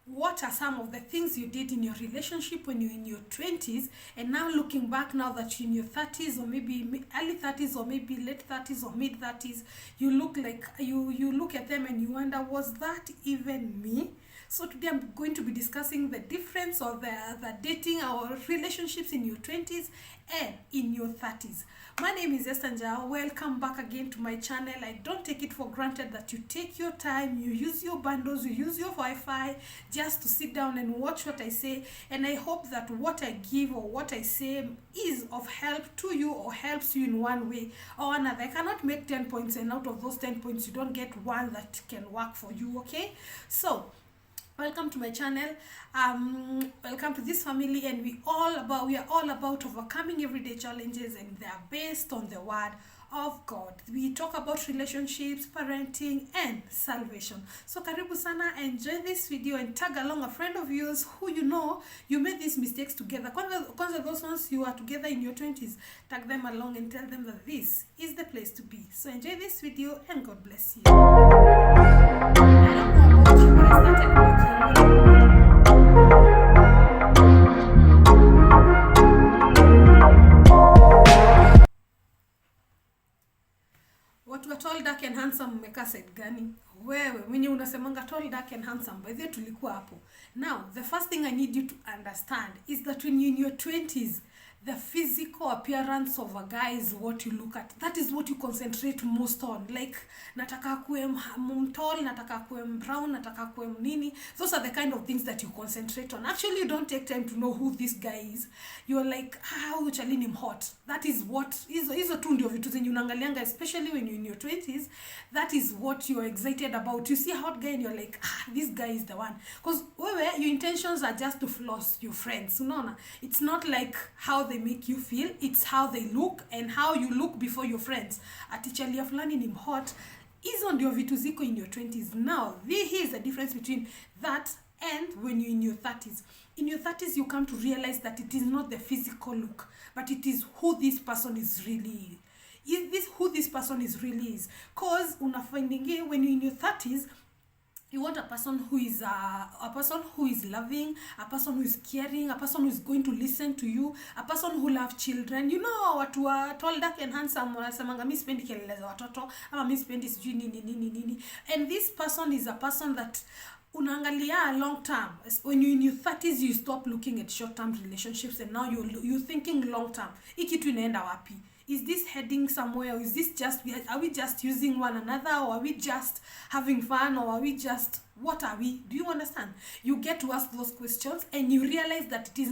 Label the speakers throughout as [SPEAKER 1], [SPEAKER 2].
[SPEAKER 1] what are some of the things you did in your relationship when you're in your 20s, and now looking back, now that you're in your 30s or maybe early 30s or maybe late 30s or mid 30s, you look like you look at them and you wonder, was that even me? So today I'm going to be discussing the difference of the dating or relationships in your 20s and in your 30s. My name is Esther Njao. Welcome back again to my channel. I don't take it for granted that you take your time, you use your bundles, you use your Wi-Fi just to sit down and watch what I say. And I hope that what I give or what I say is of help to you or helps you in one way or another. I cannot make 10 points and out of those 10 points you don't get one that can work for you, okay? So welcome to my channel. Welcome to this family, and we are all about overcoming everyday challenges, and they are based on the word of God. We talk about relationships, parenting, and salvation. So karibu sana, enjoy this video and tag along a friend of yours who you know you made these mistakes together. Kwanza those ones you are together in your 20s, tag them along and tell them that this is the place to be. So enjoy this video and God bless you. I don't know about you, but I started working watu wa tall dark and handsome mmeka side gani? Wewe mwenye unasemanga tall dark and handsome, by the way tulikuwa hapo. Now the first thing I need you to understand is that when you're in your 20s, the physical appearance of a guy is what you look at. That is what you concentrate most on. Like, nataka kuwe tall, nataka kuwe brown, nataka kuwe nini. Those are the kind of things that you concentrate on. Actually, you don't take time to know who this guy is. You're like, how chali ni hot. That is what, hizo tu ndio vitu zenye unaangalianga, especially when you're in your 20s. That is what you're excited about. You see a hot guy and you're like, this guy is the one. Because your intentions are just to floss your friends. Unaona? It's not like how they make you feel, it's how they look and how you look before your friends. Atichalia fulani ni hot. Hizo ndio vitu ziko in your 20s. Now, here's the difference between that and when you're in your 30s. In your 30s, you come to realize that it is not the physical look, but it is who this person is really. Is this who this person is really is? Because unafindingi when you're in your 30s, you want a person who is loving, a person who is caring, a person who is going to listen to you, a person who loves children. You know, watu wa tall, dark and handsome wanasemanga mimi sipendi kelele za watoto ama mimi sipendi sijui nini. And this person is a person that unaangalia long term. When you're in your 30s, you stop looking at short term relationships and now you're thinking long term. Hii kitu inaenda wapi? Is this heading somewhere, or is this are we just using one another, or are we just having fun, or are we just, what are we? Do you understand? You get to ask those questions and you realize that it's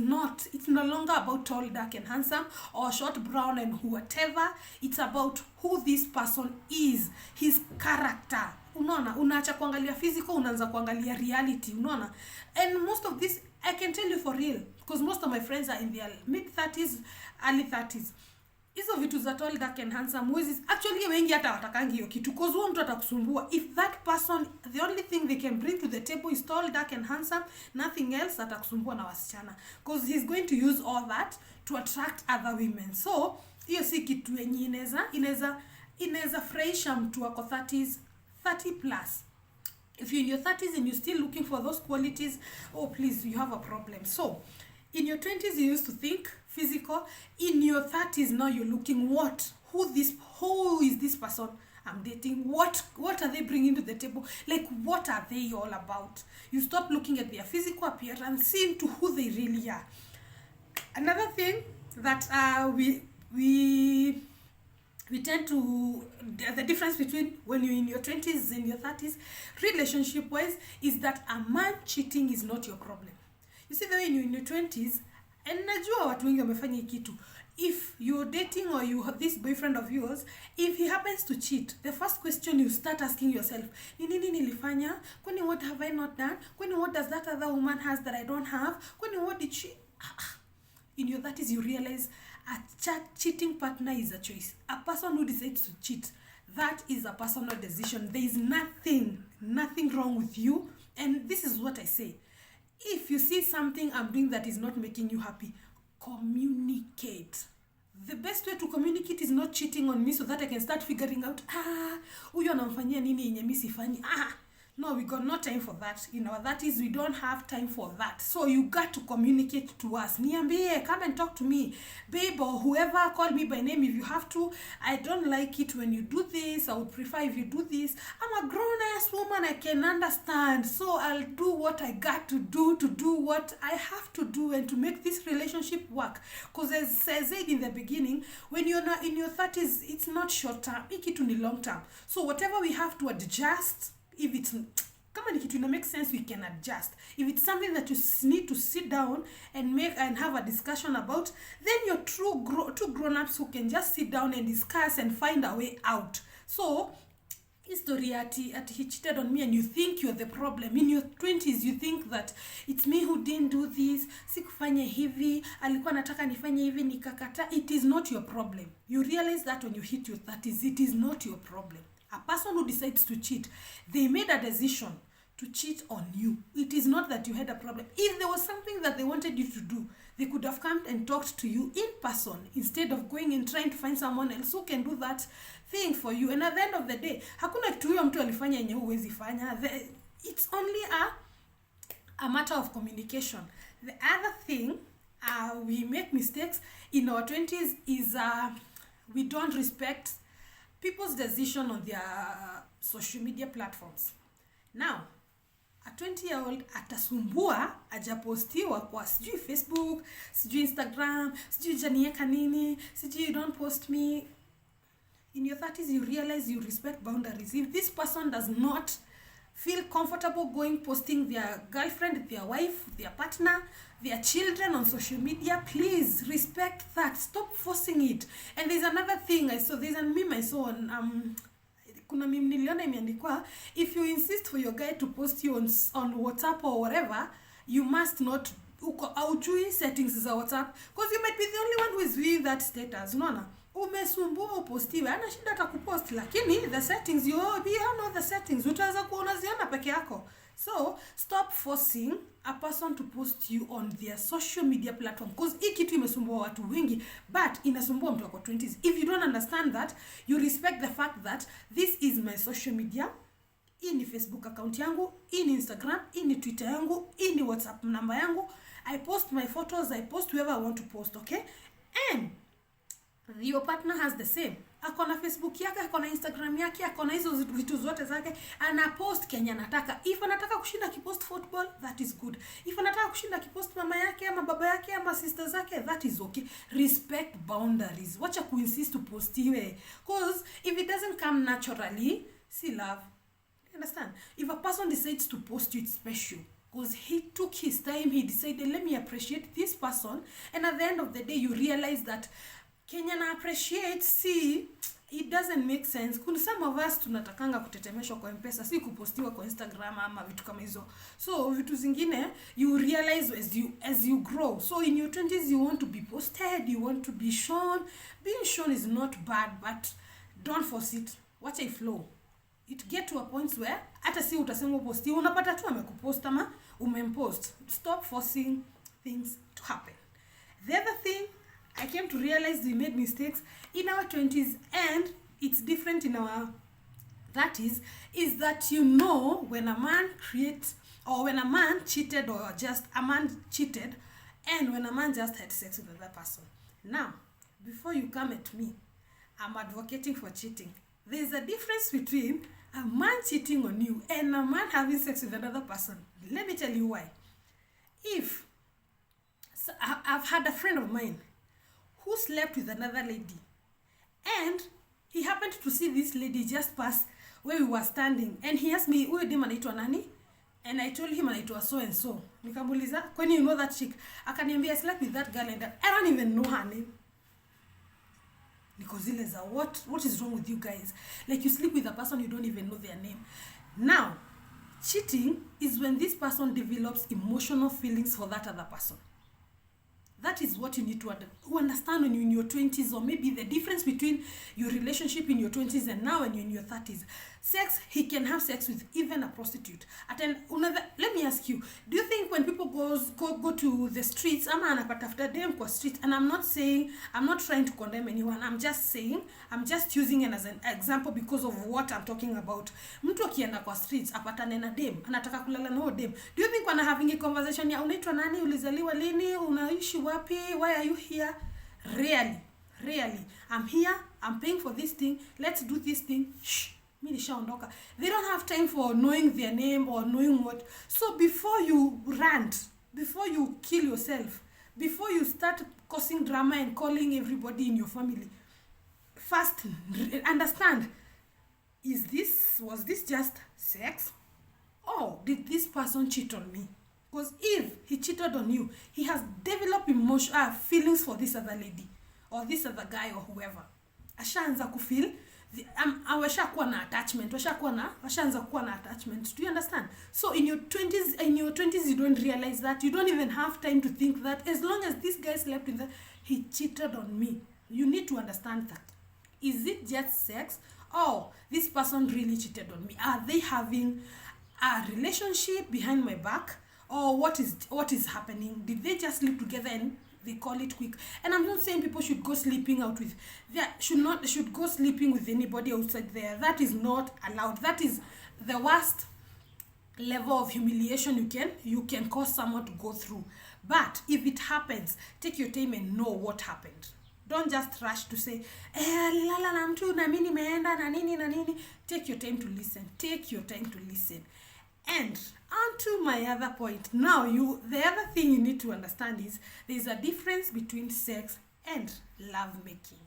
[SPEAKER 1] no longer about tall, dark and handsome or short, brown and whatever. It's about who this person is, his character. Unaona, unaacha kuangalia physical, unaanza kuangalia reality, unaona. And most of this, I can tell you for real, because most of my friends are in their mid 30s, early 30s. Hizo vitu za tall, dark and handsome is actually wengi hata watakangi hiyo kitu, because huo mtu atakusumbua. If that person, the only thing they can bring to the table is tall, dark and handsome, nothing else, atakusumbua na wasichana, because he's going to use all that to attract other women. So hiyo si kitu yenye inaweza furahisha mtu wako 30s, 30 plus. If you're in your 30s and you're still looking for those qualities, oh please, you have a problem. So in your 20s, you used to think physical. In your 30s, now you're looking who is this person I'm dating? What are they bringing to the table? Like, what are they all about? You stop looking at their physical appearance, see into who they really are. Another thing that we tend to, the difference between when you're in your 20s and your 30s, relationship-wise, is that a man cheating is not your problem. You see, the way you're in your 20s, and najua watu wengi wamefanya kitu. If you're dating or you have this boyfriend of yours, if he happens to cheat, the first question you start asking yourself, nini nilifanya? Kwani what have I not done? Kwani what does that other woman has that I don't have? Kwani what did she... In your 30s, you realize a cheating partner is a choice. A person who decides to cheat, that is a personal decision. There is nothing wrong with you. And this is what I say. If you see something I'm doing that is not making you happy, communicate. The best way to communicate is not cheating on me so that I can start figuring out, huyu anamfanyia nini yenye mimi sifanyi. No, we got no time for that. You know, that is, we don't have time for that. So you got to communicate to us. Niambie, come and talk to me. Babe, or whoever, call me by name if you have to. I don't like it when you do this. I would prefer if you do this. I'm a grown-ass woman. I can understand. So I'll do what I got to do what I have to do, and to make this relationship work. Because as I said in the beginning, when you're not in your 30s, it's not short term. It's long term. So whatever we have to adjust, if it's kama ni kitu ina make sense, we can adjust. If it's something that you need to sit down and make and have a discussion about, then you're two grown-ups who can just sit down and discuss and find a way out. So history at he cheated on me, and you think you're the problem. In your 20s you think that it's me who didn't do this, sikufanya hivi, alikuwa nataka nifanye hivi nikakata. It is not your problem. You realize that when you hit your 30s, it is not your problem. A person who decides to cheat, they made a decision to cheat on you. It is not that you had a problem. If there was something that they wanted you to do, they could have come and talked to you in person instead of going and trying to find someone else who can do that thing for you. And at the end of the day, hakuna kitu huyo mtu alifanya yenye huwezi fanya. It's only a matter of communication. The other thing, we make mistakes in our 20s is we don't respect people's decision on their social media platforms. Now, a 20-year-old atasumbua ajapostiwa kwa sijui Facebook, sijui Instagram, sijui janieka nini, sijui you don't post me. In your 30s, you realize you respect boundaries. If this person does not feel comfortable posting their girlfriend, their wife, their partner, their children on social media, please respect that. Stop forcing it. And there's another thing I saw. There's a meme I saw on kuna meme niliona imeandikwa, if you insist for your guy to post you on WhatsApp or whatever, you must not aujui settings za WhatsApp, because you might be the only one who is viewing that status. Unaona, umesumbua upostiwe, ana shida atakupost, lakini the settings, you know the settings, utaweza kuona ziona peke yako. So stop forcing a person to post you on their social media platform, because hii kitu imesumbua watu wengi, but inasumbua mtu wako 20s. If you don't understand that, you respect the fact that this is my social media. Hii ni Facebook account yangu, hii ni Instagram, hii ni Twitter yangu, hii ni WhatsApp number yangu. I post my photos, I post whoever I want to post, okay? And your partner has the same. Akona Facebook yake, akona Instagram yake, akona hizo vitu zote zake, ana post Kenya anataka. If anataka kushinda kipost football, that is good. If anataka kushinda kipost mama yake ama baba yake ama sister zake, that is okay. Respect boundaries. Wacha kuinsist to postiwe, because if it doesn't come naturally, see love. You understand? If a person decides to post you, it's special, because he took his time, he decided, let me appreciate this person. And at the end of the day, you realize that Kenya na appreciate, see, it doesn't make sense. Kuna some of us tunatakanga kutetemeshwa kwa M-Pesa, si kupostiwa kwa Instagram ama vitu kama hizo. So vitu zingine you realize as you grow. So in your 20s you want to be posted, you want to be shown. Being shown is not bad, but don't force it. Watch it flow. It get to a point where hata si utasema posti, unapata tu amekupost ama umempost. Stop forcing things to happen. The other thing I came to realize, we made mistakes in our 20s, and it's different in our 30s, is that you know when a man creates, or when a man cheated, or just a man cheated, and when a man just had sex with another person. Now, before you come at me, I'm advocating for cheating. There's a difference between a man cheating on you and a man having sex with another person. Let me tell you why. I've had a friend of mine who slept with another lady, and he happened to see this lady just pass where we were standing, and he asked me, huyo dem anaitwa nani? And I told him anaitwa so and so. Nikamuuliza, kwani you know that chick? Akaniambia, I slept with that girl and I don't even know her name. Nikozileza, what is wrong with you guys? Like, you sleep with a person, you don't even know their name. Now, cheating is when this person develops emotional feelings for that other person. That is what you need to understand when you're in your 20s, or maybe the difference between your relationship in your 20s and now when you're in your 30s. Sex, he can have sex with even a prostitute. Let me ask you, do you think when people go to the streets ama anapatafuta dem kwa streets. And I'm not trying to condemn anyone. I'm just using it as an example because of what I'm talking about. Mtu akienda kwa streets apatane na dem, anataka kulala na dem. Do you think wana having a conversation ya unaitwa nani, ulizaliwa lini, unaishi wapi, why are you here? Really, I'm here, I'm paying for this thing, let's do this thing. Shh. They don't have time for knowing their name or knowing what. So before you rant, before you kill yourself, before you start causing drama and calling everybody in your family, first understand, was this just sex? Or did this person cheat on me? Because if he cheated on you, he has developed feelings for this other lady or this other guy or whoever. Ashaanza kufeel washakuwa na attachment, washaanza kuwa na attachment. Do you understand? So in your 20s you don't realize that. You don't even have time to think that as long as this guy slept with her, he cheated on me. You need to understand that. Is it just sex? Oh, this person really cheated on me. Are they having a relationship behind my back? Or what is happening? Did they just sleep together and they call it quick? And I'm not saying people should go sleeping out with, should go sleeping with anybody outside there. That is not allowed. That is the worst level of humiliation you can cause someone to go through. But if it happens, take your time and know what happened. Don't just rush to say, lala na mtu na mimi nimeenda na nini na nini. Take your time to listen. And on to my other point. Now, the other thing you need to understand is there's a difference between sex and love making.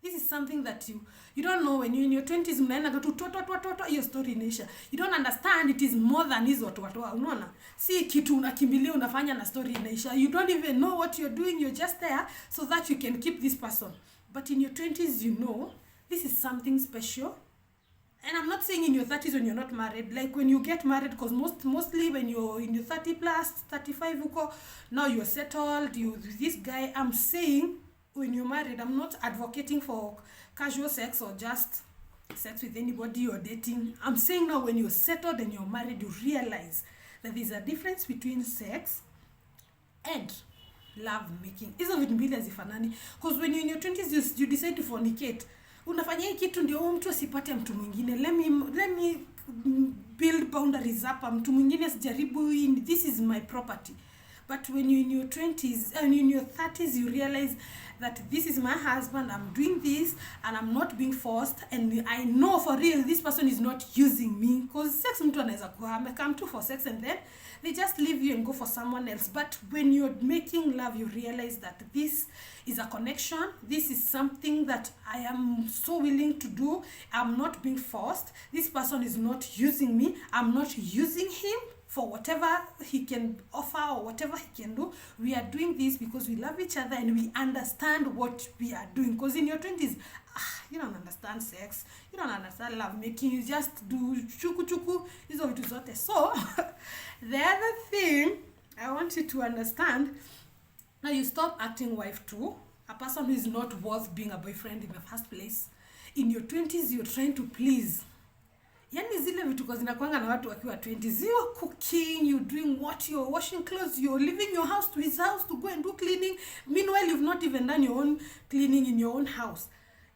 [SPEAKER 1] This is something that you don't know when you're in your 20s. Mnaenda to your story inaisha. You don't understand it is more than hizo watu. Unaona? Si kitu unakimbilia unafanya na story inaisha. You don't even know what you're doing. You're just there so that you can keep this person. But in your 20s, you know this is something special. And I'm not saying in your 30s when you're not married. Like when you get married, because mostly when you're in your 30 plus, 35, now you're settled, this guy. I'm saying when you're married, I'm not advocating for casual sex or just sex with anybody you're dating. I'm saying now when you're settled and you're married, you realize that there's a difference between sex and love making. Hizo vitu mbili hazifanani. Because when you're in your 20s, you decide to fornicate. Unafanya hii kitu ndio mtu asipate mtu mwingine. Let me build boundaries hapa. Mtu mwingine asijaribu, this is my property. But when you're in your 20s and in your 30s, you realize that this is my husband, I'm doing this and I'm not being forced, and I know for real this person is not using me. Because sex mtu anaweza kuwa come to for sex and then they just leave you and go for someone else. But when you're making love, you realize that this is a connection. This is something that I am so willing to do. I'm not being forced. This person is not using me. I'm not using him for whatever he can offer or whatever he can do. We are doing this because we love each other and we understand what we are doing. Because in your 20s, you don't understand sex. You don't understand love making. You just do chuku. So, the other thing I want you to understand, now you stop acting wife too. A person who is not worth being a boyfriend in the first place. In your 20s, you're trying to please. Yani zile vitu kwa zinakuanga na watu wakiwa 20s. You're cooking, you're doing what, you're washing clothes, you're leaving your house to his house to go and do cleaning. Meanwhile, you've not even done your own cleaning in your own house.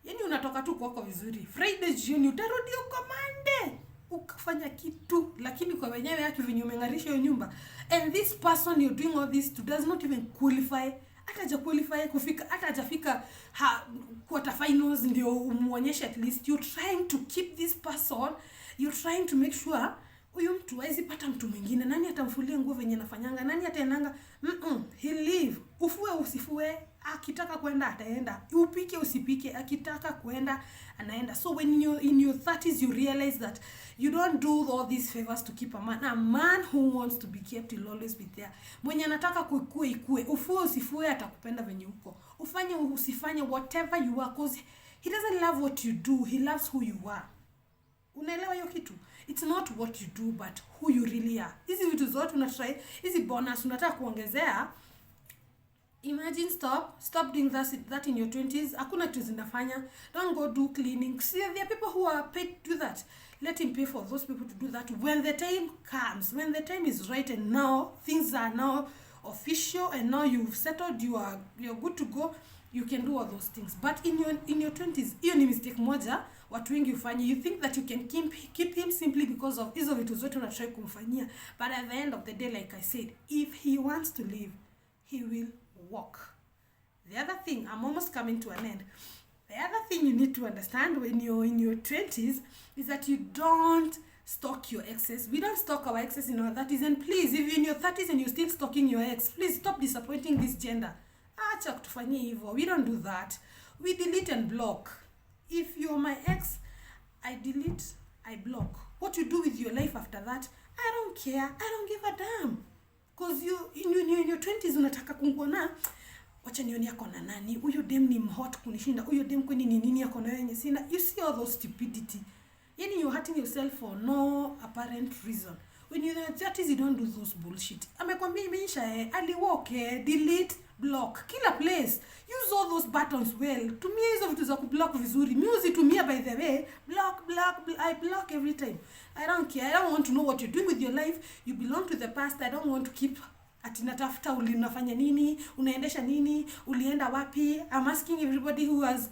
[SPEAKER 1] Yani unatoka tu kwako vizuri. Friday jioni utarudi uko Monday ukafanya kitu, lakini kwa wenyewe yake venye umengarisha hiyo nyumba. And this person you're doing all this to does not even qualify. Hata haja qualify kufika, hata hajafika quarter finals ndio umuonyeshe. At least you're trying to keep this person. You're trying to make sure huyu mtu hawezi pata mtu mwingine. Nani atamfulia nguo venye nafanyanga? Nani ataendanga? He'll leave. Ufue usifue, akitaka kwenda ataenda. Upike usipike, akitaka kwenda anaenda. So when you're in your 30s, you realize that you don't do all these favors to keep a man. A man who wants to be kept will always be there. Mwenye anataka ikue. Ufue usifue atakupenda venye uko. Ufanye usifanye, whatever you are, cause he doesn't love what you do. He loves who you are. Unaelewa hiyo kitu? It's not what you do but who you really are. Hizi vitu zote unatry, hizi bonus unataka kuongezea Imagine, stop doing that in your 20s. Hakuna kitu zinafanya. Don't go do cleaning. See, there are people who are paid to do that. Let him pay for those people to do that when the time comes, when the time is right, and now things are now official, and now you've settled, you're good to go. You can do all those things. But in your 20s, hiyo ni mistake moja watu wengi ufanye. You think that you can keep him simply because of hizo vitu zote unatry kumfanyia. But at the end of the day, like I said, if he wants to live, he will walk. The other thing, I'm almost coming to an end. The other thing you need to understand when you're in your 20s is that you don't stalk your exes. We don't stalk our exes in our 30s. And please, if you're in your 30s and you're still stalking your ex, please stop disappointing this gender. Acha kutufanyia hivyo. We don't do that. We delete and block. If you're my ex, I delete, I block. What you do with your life after that, I don't care. I don't give a damn. Because in your 20s unataka kunguona, wacha nioni yako na nani, huyo dem ni mhot kunishinda, huyo dem kwani ni nini yako na yenye sina. You see all those stupidity. Yani you're hurting yourself for no apparent reason. When you're in your 30s, you don't do those bullshit. Amekwambia imeisha aliwalk delete, block, kila place. Use all those buttons well. Tumia hizo vitu za kublock vizuri. Music tumia, by the way. Block. I block every time. I don't care. I don't want to know what you're doing with your life. You belong to the past. I don't want to keep atinatafuta unafanya nini, unaendesha nini, ulienda wapi. I'm asking everybody who has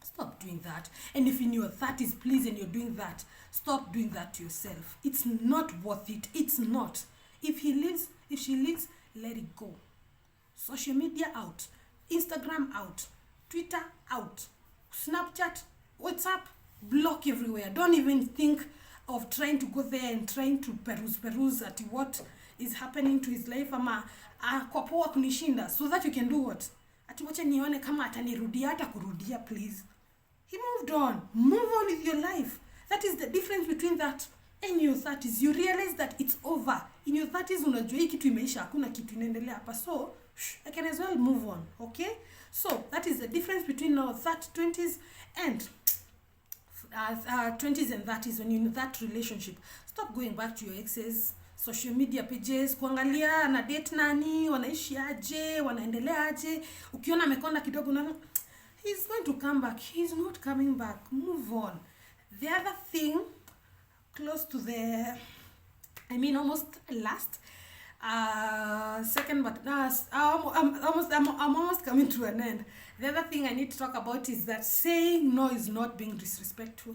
[SPEAKER 1] stop doing that. And if in your 30s, please, and you're doing that, stop doing that to yourself. It's not worth it. It's not. If she leaves, let it go. Social media out. Instagram out. Twitter out. Snapchat, WhatsApp, block everywhere. Don't even think of trying to go there and trying to peruse at what is happening to his life. Ama kwa poa kunishinda, so that you can do what? Ati wacha nione kama atanirudia, hata kurudia, please. He moved on. Move on with your life. That is the difference between that and your 30s. You realize that it's over. In your 30s, unajua hii kitu imeisha, hakuna kitu inaendelea hapa. So, I can as well move on. Okay? So, that is the difference between our 20s and 20s and 30s when you're in that relationship. Stop going back to your exes, social media pages, kuangalia na date nani, wanaishi aje, wanaendelea aje. Ukiona amekonda kidogo na he's going to come back. He's not coming back. Move on. The other thing, close to the, almost last, second, but I'm almost coming to an end. The other thing I need to talk about is that saying no is not being disrespectful.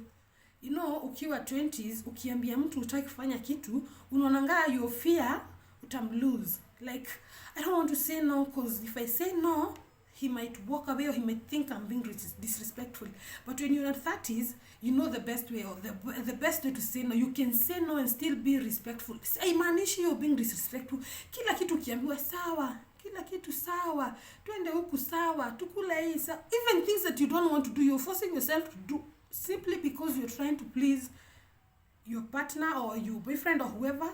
[SPEAKER 1] You know, ukiwa 20s, ukiambia mtu utaki kufanya kitu, unaonanga your fear utamlose. Like, I don't want to say no because if I say no, he might walk away or he might think I'm being disrespectful. But when you're in 30s, you know the best way, or the best way to say no. You can say no and still be respectful. Haimaanishi you're being disrespectful. Kila kitu kiambiwa sawa, kila kitu sawa, tuende huku sawa, tukula hii sawa. Even things that you don't want to do, you're forcing yourself to do simply because you're trying to please your partner or your boyfriend or whoever.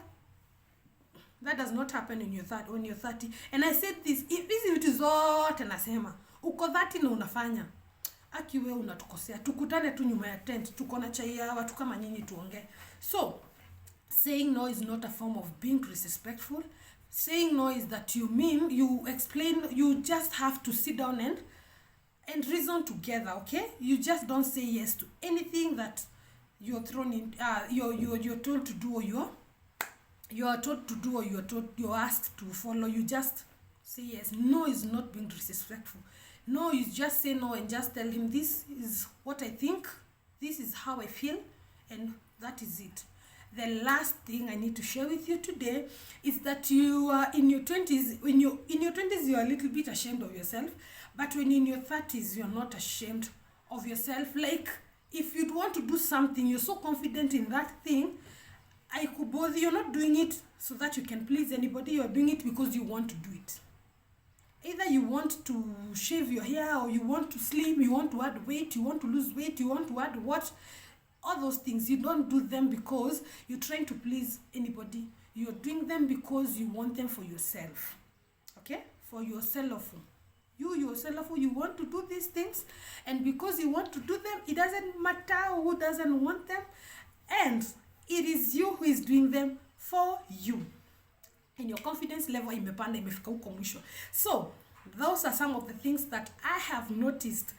[SPEAKER 1] That does not happen when you're 30. And I said this, hizi vitu zote nasema, uko 30 na unafanya. Aki wewe unatukosea. Tukutane tu nyuma ya tent, tuko na chai ya watu kama nyinyi tuongee. So, saying no is not a form of being disrespectful. Saying no is that you explain, you just have to sit down and reason together, okay? You just don't say yes to anything that you're thrown in, you're told to do, or you're told to do, or you're asked to follow. You just say yes. No is not being disrespectful. No, you just say no and just tell him, this is what I think, this is how I feel, and that is it. The last thing I need to share with you today is that you are in your 20s. When you're in your 20s, you're a little bit ashamed of yourself. But when you're in your 30s, you're not ashamed of yourself. Like, if you'd want to do something, you're so confident in that thing, I could bother. You're not doing it so that you can please anybody. You're doing it because you want to do it. Either you want to shave your hair, or you want to slim, you want to add weight, you want to lose weight, you want to add what? All those things. You don't do them because you're trying to please anybody. You're doing them because you want them for yourself. Okay? For yourself. You yourself, you want to do these things, and because you want to do them, it doesn't matter who doesn't want them, and it is you who is doing them for you. and your confidence level imepanda, imefika huko mwisho. So those are some of the things that I have noticed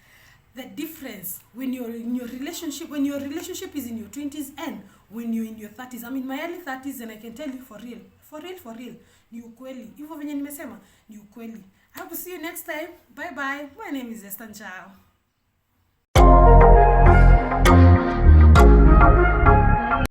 [SPEAKER 1] the difference when you're in your relationship, when your relationship is in your 20s and when you're in your 30s. I'm in my early 30s and I can tell you for real, ni ukweli. Hivyo venye nimesema, ni ukweli. I hope to see you next time. Bye bye. My name is Esther Njao.